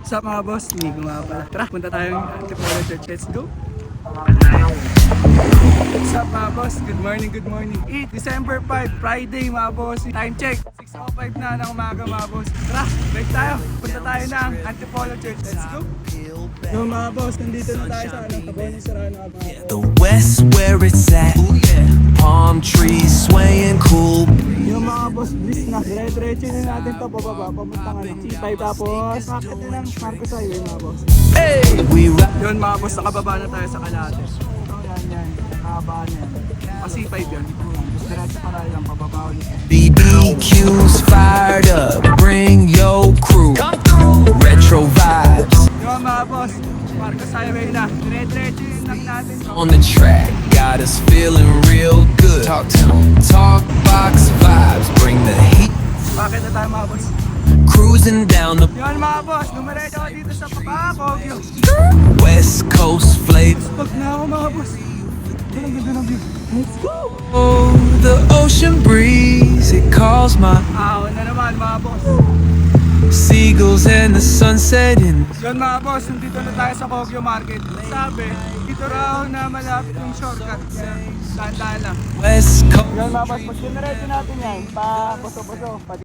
What's up mga boss? Nico nga pala. Tara, punta tayong Antipolo Church. Let's go! What's up mga boss? Good morning, good morning. December 5, Friday mga boss. Time check, 6:05 na ng umaga mga boss. Tara, break tayo. Punta tayo ng Antipolo Church. Let's go! Yo mga boss, nandito na tayo sa Tabones Serrano. The West where it's at. Palm trees swaying cool. Yung mga boss, please na. Dire-diretso na natin ito pababa. Pamuntang C5 tapos bakit na ng Marcos Highway mga boss. Hey, we rock. Yun mga boss, nakababa na tayo sa Calate. So yan, nakababa na yan. C5 yun. Diretso pa tayo lang, pababa ulit. BBQ's fired up. Bring your crew. Retro vibes Yung mga boss, Marcos Highway na. Dire-diretso yun lang natin. on the track. Got us feeling real good. Talk to 'em. Talk box vibes. Bring the heat. Bakit na tayo mga boss? Cruising down the Yun mga boss, dumiretso ako dito sa Papakogyo. West Coast flavor. Pag na ako mga boss. Ang ganda ng view. Let's go! Oh, the ocean breeze. It calls my Ahon na naman mga boss. seagulls and the sun setting. Yun mga boss, nandito na tayo sa Kogyo Market. Sabi, dito raw na malapit yung shortcut. Dahan-dahan lang. West Coast. Yun mga boss, pag diniretso natin yan, pa puso-puso.